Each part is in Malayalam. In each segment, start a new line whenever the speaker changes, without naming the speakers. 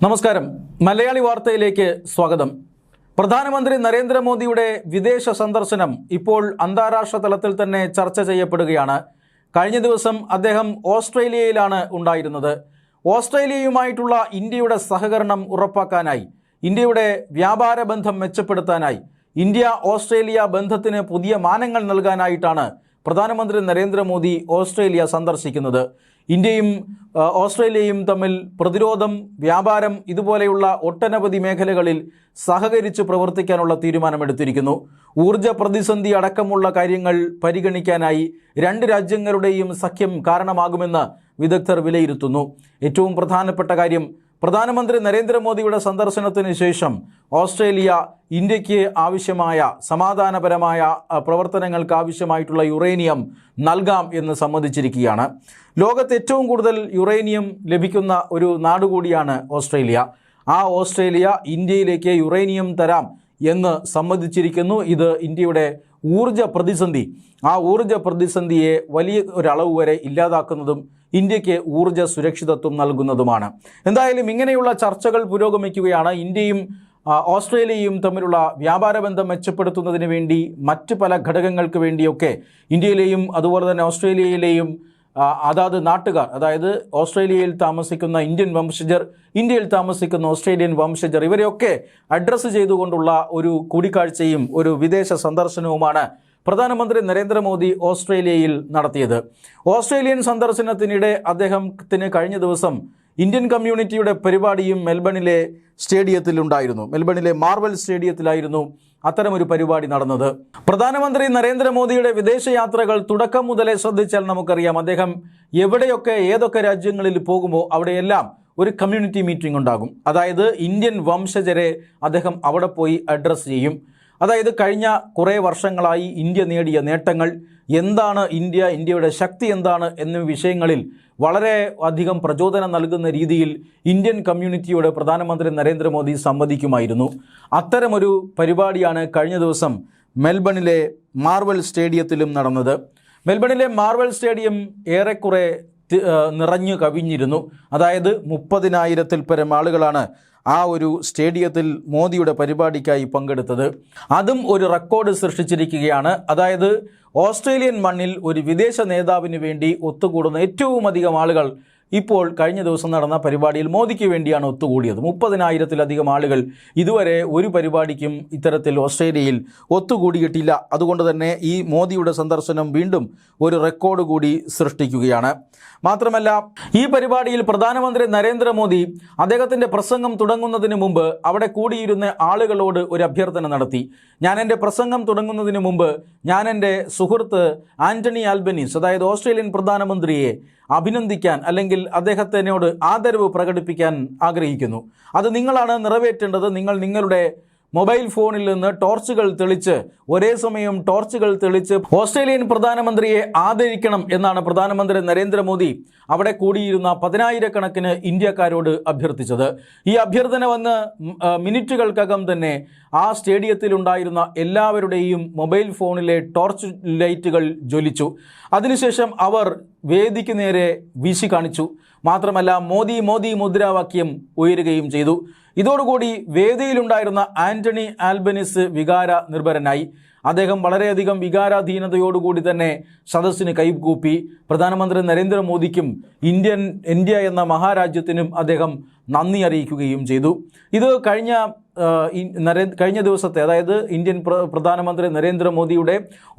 നമസ്കാരം. മലയാളി വാർത്തയിലേക്ക് സ്വാഗതം. പ്രധാനമന്ത്രി നരേന്ദ്രമോദിയുടെ വിദേശ സന്ദർശനം ഇപ്പോൾ അന്താരാഷ്ട്ര തലത്തിൽ തന്നെ ചർച്ച ചെയ്യപ്പെടുകയാണ്. കഴിഞ്ഞ ദിവസം അദ്ദേഹം ഓസ്ട്രേലിയയിലാണ് ഉണ്ടായിരുന്നത്. ഓസ്ട്രേലിയയുമായിട്ടുള്ള ഇന്ത്യയുടെ സഹകരണം ഉറപ്പാക്കാനായി, ഇന്ത്യയുടെ വ്യാപാര ബന്ധം മെച്ചപ്പെടുത്താനായി, ഇന്ത്യ ഓസ്ട്രേലിയ ബന്ധത്തിന് പുതിയ മാനങ്ങൾ നൽകാനായിട്ടാണ് പ്രധാനമന്ത്രി നരേന്ദ്രമോദി ഓസ്ട്രേലിയ സന്ദർശിക്കുന്നത്. ഇന്ത്യയും ഓസ്ട്രേലിയയും തമ്മിൽ പ്രതിരോധം, വ്യാപാരം ഇതുപോലെയുള്ള ഒട്ടനവധി മേഖലകളിൽ സഹകരിച്ച് പ്രവർത്തിക്കാനുള്ള തീരുമാനമെടുത്തിരിക്കുന്നു. ഊർജ പ്രതിസന്ധി അടക്കമുള്ള കാര്യങ്ങൾ പരിഗണിക്കാനായി രണ്ട് രാജ്യങ്ങളുടെയും സഖ്യം കാരണമാകുമെന്ന് വിദഗ്ധർ വിലയിരുത്തുന്നു. ഏറ്റവും പ്രധാനപ്പെട്ട കാര്യം, പ്രധാനമന്ത്രി നരേന്ദ്രമോദിയുടെ സന്ദർശനത്തിന് ശേഷം ഓസ്ട്രേലിയ ഇന്ത്യക്ക് ആവശ്യമായ സമാധാനപരമായ പ്രവർത്തനങ്ങൾക്ക് ആവശ്യമായിട്ടുള്ള യുറേനിയം നൽകാം എന്ന് സമ്മതിച്ചിരിക്കുകയാണ്. ലോകത്ത് ഏറ്റവും കൂടുതൽ യുറേനിയം ലഭിക്കുന്ന ഒരു നാടുകൂടിയാണ് ഓസ്ട്രേലിയ. ആ ഓസ്ട്രേലിയ ഇന്ത്യയിലേക്ക് യുറേനിയം തരാം എന്ന് സമ്മതിച്ചിരിക്കുന്നു. ഇത് ഇന്ത്യയുടെ ആ ഊർജ പ്രതിസന്ധിയെ വലിയ ഒരളവ് വരെ ഇല്ലാതാക്കുന്നതും ഇന്ത്യക്ക് ഊർജ സുരക്ഷിതത്വം നൽകുന്നതുമാണ്. എന്തായാലും ഇങ്ങനെയുള്ള ചർച്ചകൾ പുരോഗമിക്കുകയാണ്. ഇന്ത്യയും ഓസ്ട്രേലിയയും തമ്മിലുള്ള വ്യാപാര ബന്ധം മെച്ചപ്പെടുത്തുന്നതിന് വേണ്ടി മറ്റ് പല ഘടകങ്ങൾക്ക് വേണ്ടിയൊക്കെ ഇന്ത്യയിലെയും അതുപോലെ തന്നെ ഓസ്ട്രേലിയയിലെയും അതാത് നാട്ടുകാർ, അതായത് ഓസ്ട്രേലിയയിൽ താമസിക്കുന്ന ഇന്ത്യൻ വംശജർ, ഇന്ത്യയിൽ താമസിക്കുന്ന ഓസ്ട്രേലിയൻ വംശജർ, ഇവരെയൊക്കെ അഡ്രസ്സ് ചെയ്തുകൊണ്ടുള്ള ഒരു കൂടിക്കാഴ്ചയും ഒരു വിദേശ സന്ദർശനവുമാണ് പ്രധാനമന്ത്രി നരേന്ദ്രമോദി ഓസ്ട്രേലിയയിൽ നടത്തിയത്. ഓസ്ട്രേലിയൻ സന്ദർശനത്തിനിടെ അദ്ദേഹത്തിന് കഴിഞ്ഞ ദിവസം ഇന്ത്യൻ കമ്മ്യൂണിറ്റിയുടെ പരിപാടിയും മെൽബണിലെ സ്റ്റേഡിയത്തിലുണ്ടായിരുന്നു. മെൽബണിലെ മാർവൽ സ്റ്റേഡിയത്തിലായിരുന്നു അത്തരമൊരു പരിപാടി നടന്നത്. പ്രധാനമന്ത്രി നരേന്ദ്രമോദിയുടെ വിദേശയാത്രകൾ തുടക്കം മുതലേ ശ്രദ്ധിച്ചാൽ നമുക്കറിയാം, അദ്ദേഹം എവിടെയൊക്കെ ഏതൊക്കെ രാജ്യങ്ങളിൽ പോകുമോ അവിടെയെല്ലാം ഒരു കമ്മ്യൂണിറ്റി മീറ്റിംഗ് ഉണ്ടാകും. അതായത് ഇന്ത്യൻ വംശജരെ അദ്ദേഹം അവിടെ പോയി അഡ്രസ്സ് ചെയ്യും. അതായത് കഴിഞ്ഞ കുറേ വർഷങ്ങളായി ഇന്ത്യ നേടിയ നേട്ടങ്ങൾ എന്താണ്, ഇന്ത്യയുടെ ശക്തി എന്താണ് എന്നീ വിഷയങ്ങളിൽ വളരെ അധികം പ്രചോദനം നൽകുന്ന രീതിയിൽ ഇന്ത്യൻ കമ്മ്യൂണിറ്റിയോട് പ്രധാനമന്ത്രി നരേന്ദ്രമോദി സംവദിക്കുമായിരുന്നു. അത്തരമൊരു പരിപാടിയാണ് കഴിഞ്ഞ ദിവസം മെൽബണിലെ മാർവൽ സ്റ്റേഡിയത്തിലും നടന്നത്. മെൽബണിലെ മാർവൽ സ്റ്റേഡിയം ഏറെക്കുറെ നിറഞ്ഞു കവിഞ്ഞിരുന്നു. അതായത് 30,000-ൽ പരം ആളുകളാണ് ആ ഒരു സ്റ്റേഡിയത്തിൽ മോദിയുടെ പരിപാടിക്കായി പങ്കെടുത്തത്. അതും ഒരു റെക്കോർഡ് സൃഷ്ടിച്ചിരിക്കുകയാണ്. അതായത് ഓസ്ട്രേലിയൻ മണ്ണിൽ ഒരു വിദേശ നേതാവിന് വേണ്ടി ഒത്തുകൂടുന്ന ഏറ്റവും അധികം ആളുകൾ ഇപ്പോൾ കഴിഞ്ഞ ദിവസം നടന്ന പരിപാടിയിൽ മോദിക്ക് വേണ്ടിയാണ് ഒത്തുകൂടിയത്. 30,000-ലധികം ആളുകൾ ഇതുവരെ ഒരു പരിപാടിക്കും ഇത്തരത്തിൽ ഓസ്ട്രേലിയയിൽ ഒത്തുകൂടിയിട്ടില്ല. അതുകൊണ്ട് തന്നെ ഈ മോദിയുടെ സന്ദർശനം വീണ്ടും ഒരു റെക്കോർഡ് കൂടി സൃഷ്ടിക്കുകയാണ്. മാത്രമല്ല, ഈ പരിപാടിയിൽ പ്രധാനമന്ത്രി നരേന്ദ്രമോദി അദ്ദേഹത്തിൻ്റെ പ്രസംഗം തുടങ്ങുന്നതിന് മുമ്പ് അവിടെ കൂടിയിരുന്ന ആളുകളോട് ഒരു അഭ്യർത്ഥന നടത്തി. ഞാൻ എൻ്റെ പ്രസംഗം തുടങ്ങുന്നതിന് മുമ്പ് ഞാൻ എൻ്റെ സുഹൃത്ത് ആന്റണി ആൽബനീസ്, അതായത് ഓസ്ട്രേലിയൻ പ്രധാനമന്ത്രിയെ അഭിനന്ദിക്കാൻ അല്ലെങ്കിൽ അദ്ദേഹത്തിനോട് ആദരവ് പ്രകടിപ്പിക്കാൻ ആഗ്രഹിക്കുന്നു. അത് നിങ്ങളാണ് നിറവേറ്റേണ്ടത്. നിങ്ങൾ നിങ്ങളുടെ മൊബൈൽ ഫോണിൽ നിന്ന് ഒരേ സമയം ടോർച്ചുകൾ തെളിച്ച് ഓസ്ട്രേലിയൻ പ്രധാനമന്ത്രിയെ ആദരിക്കണം എന്നാണ് പ്രധാനമന്ത്രി നരേന്ദ്രമോദി അവിടെ കൂടിയിരുന്ന 10,000-കണക്കിന് ഇന്ത്യക്കാരോട് അഭ്യർത്ഥിച്ചത്. ഈ അഭ്യർത്ഥന വന്ന് മിനിറ്റുകൾക്കകം തന്നെ ആ സ്റ്റേഡിയത്തിലുണ്ടായിരുന്ന എല്ലാവരുടെയും മൊബൈൽ ഫോണിലെ ടോർച്ച് ലൈറ്റുകൾ ജ്വലിച്ചു. അതിനുശേഷം അവർ വേദിക്ക് നേരെ വീശി കാണിച്ചു. മാത്രമല്ല, മോദി മോദി മുദ്രാവാക്യം ഉയരുകയും ചെയ്തു. ഇതോടുകൂടി വേദിയിലുണ്ടായിരുന്ന ആന്റണി ആൽബനീസ് വികാര നിർഭരനായി. അദ്ദേഹം വളരെയധികം വികാരാധീനതയോടുകൂടി തന്നെ സദസ്സിന് കൈകൂപ്പി. പ്രധാനമന്ത്രി നരേന്ദ്രമോദിക്കും ഇന്ത്യ എന്ന മഹാരാജ്യത്തിനും അദ്ദേഹം നന്ദി അറിയിക്കുകയും ചെയ്തു. ഇത് കഴിഞ്ഞ ദിവസത്തെ, അതായത് ഇന്ത്യൻ പ്രധാനമന്ത്രി നരേന്ദ്രമോദിയുടെ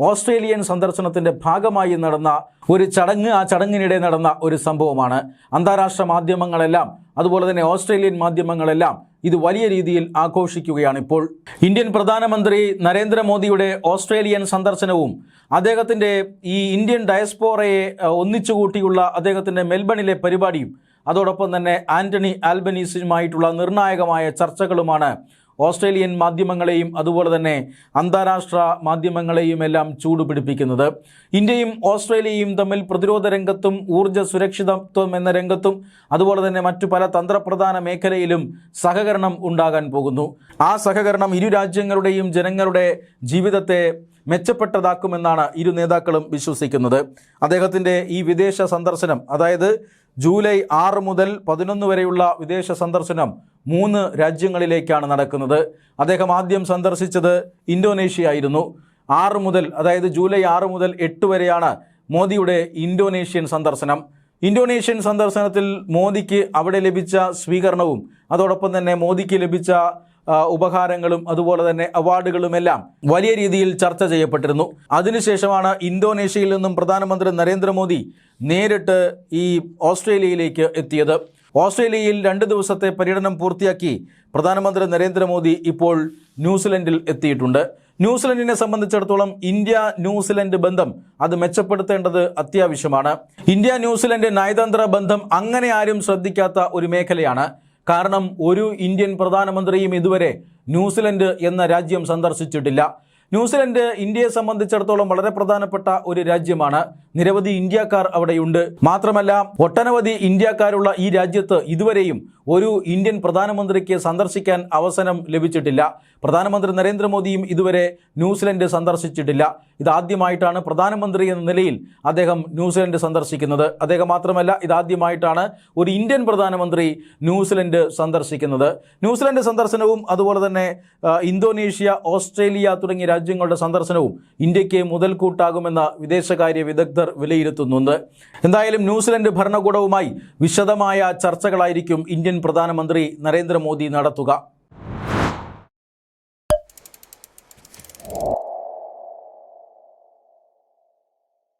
ഓസ്ട്രേലിയൻ സന്ദർശനത്തിൻ്റെ ഭാഗമായി നടന്ന ഒരു ചടങ്ങ്, ആ ചടങ്ങിനിടെ നടന്ന ഒരു സംഭവമാണ്. അന്താരാഷ്ട്ര മാധ്യമങ്ങളെല്ലാം അതുപോലെ തന്നെ ഓസ്ട്രേലിയൻ മാധ്യമങ്ങളെല്ലാം ഇത് വലിയ രീതിയിൽ ആഘോഷിക്കുകയാണ്. ഇപ്പോൾ ഇന്ത്യൻ പ്രധാനമന്ത്രി നരേന്ദ്രമോദിയുടെ ഓസ്ട്രേലിയൻ സന്ദർശനവും അദ്ദേഹത്തിൻ്റെ ഈ ഇന്ത്യൻ ഡയസ്പോറയെ ഒന്നിച്ചുകൂട്ടിയുള്ള അദ്ദേഹത്തിൻ്റെ മെൽബണിലെ പരിപാടിയും അതോടൊപ്പം തന്നെ ആന്റണി ആൽബനീസുമായിട്ടുള്ള നിർണായകമായ ചർച്ചകളുമാണ് ഓസ്ട്രേലിയൻ മാധ്യമങ്ങളെയും അതുപോലെ തന്നെ അന്താരാഷ്ട്ര മാധ്യമങ്ങളെയും എല്ലാം ചൂടുപിടിപ്പിക്കുന്നത്. ഇന്ത്യയും ഓസ്ട്രേലിയയും തമ്മിൽ പ്രതിരോധ രംഗത്തും ഊർജ്ജ സുരക്ഷിതത്വം എന്ന രംഗത്തും അതുപോലെ തന്നെ മറ്റു പല തന്ത്രപ്രധാന മേഖലയിലും സഹകരണം ഉണ്ടാകാൻ പോകുന്നു. ആ സഹകരണം ഇരു രാജ്യങ്ങളുടെയും ജനങ്ങളുടെ ജീവിതത്തെ മെച്ചപ്പെട്ടതാക്കുമെന്നാണ് ഇരു നേതാക്കളും വിശ്വസിക്കുന്നത്. അദ്ദേഹത്തിൻ്റെ ഈ വിദേശ സന്ദർശനം, അതായത് ജൂലൈ 6 മുതൽ 11 വരെയുള്ള വിദേശ സന്ദർശനം 3 രാജ്യങ്ങളിലേക്കാണ് നടക്കുന്നത്. അദ്ദേഹം ആദ്യം സന്ദർശിച്ചത് ഇന്തോനേഷ്യ ആയിരുന്നു. 6 മുതൽ, അതായത് ജൂലൈ 6 മുതൽ 8 വരെയാണ് മോദിയുടെ ഇന്തോനേഷ്യൻ സന്ദർശനം. ഇന്തോനേഷ്യൻ സന്ദർശനത്തിൽ മോദിക്ക് അവിടെ ലഭിച്ച സ്വീകരണവും അതോടൊപ്പം തന്നെ മോദിക്ക് ലഭിച്ച ഉപഹാരങ്ങളും അതുപോലെ തന്നെ അവാർഡുകളുമെല്ലാം വലിയ രീതിയിൽ ചർച്ച ചെയ്യപ്പെട്ടിരുന്നു. അതിനുശേഷമാണ് ഇന്തോനേഷ്യയിൽ നിന്നും പ്രധാനമന്ത്രി നരേന്ദ്രമോദി നേരിട്ട് ഈ ഓസ്ട്രേലിയയിലേക്ക് എത്തിയത്. ഓസ്ട്രേലിയയിൽ 2 ദിവസത്തെ പര്യടനം പൂർത്തിയാക്കി പ്രധാനമന്ത്രി നരേന്ദ്രമോദി ഇപ്പോൾ ന്യൂസിലൻഡിൽ എത്തിയിട്ടുണ്ട്. ന്യൂസിലൻഡിനെ സംബന്ധിച്ചിടത്തോളം ഇന്ത്യ ന്യൂസിലൻഡ് ബന്ധം അത് മെച്ചപ്പെടുത്തേണ്ടത് അത്യാവശ്യമാണ്. ഇന്ത്യ ന്യൂസിലൻഡ് നയതന്ത്ര ബന്ധം അങ്ങനെ ആരും ശ്രദ്ധിക്കാത്ത ഒരു മേഖലയാണ്. കാരണം ഒരു ഇന്ത്യൻ പ്രധാനമന്ത്രിയും ഇതുവരെ ന്യൂസിലൻഡ് എന്ന രാജ്യം സന്ദർശിച്ചിട്ടില്ല. ന്യൂസിലൻഡ് ഇന്ത്യയെ സംബന്ധിച്ചിടത്തോളം വളരെ പ്രധാനപ്പെട്ട ഒരു രാജ്യമാണ്. നിരവധി ഇന്ത്യക്കാർ അവിടെയുണ്ട്. മാത്രമല്ല ഒട്ടനവധി ഇന്ത്യക്കാരുള്ള ഈ രാജ്യത്ത് ഇതുവരെയും ഒരു ഇന്ത്യൻ പ്രധാനമന്ത്രിക്ക് സന്ദർശിക്കാൻ അവസരം ലഭിച്ചിട്ടില്ല. പ്രധാനമന്ത്രി നരേന്ദ്രമോദിയും ഇതുവരെ ന്യൂസിലൻഡ് സന്ദർശിച്ചിട്ടില്ല. ഇതാദ്യമായിട്ടാണ് പ്രധാനമന്ത്രി എന്ന നിലയിൽ അദ്ദേഹം ന്യൂസിലൻഡ് സന്ദർശിക്കുന്നത്. അദ്ദേഹം മാത്രമല്ല, ഇതാദ്യമായിട്ടാണ് ഒരു ഇന്ത്യൻ പ്രധാനമന്ത്രി ന്യൂസിലൻഡ് സന്ദർശിക്കുന്നത്. ന്യൂസിലൻഡ് സന്ദർശനവും അതുപോലെ തന്നെ ഇന്തോനേഷ്യ, ഓസ്ട്രേലിയ തുടങ്ങിയ രാജ്യങ്ങളുടെ സന്ദർശനവും ഇന്ത്യക്ക് മുതൽക്കൂട്ടാകുമെന്ന് വിദേശകാര്യ വിദഗ്ധർ വിലയിരുത്തുന്നുണ്ട്. എന്തായാലും ന്യൂസിലൻഡ് ഭരണകൂടവുമായി വിശദമായ ചർച്ചകളായിരിക്കും ഇന്ത്യൻ പ്രധാനമന്ത്രി നരേന്ദ്രമോദി നടത്തുക.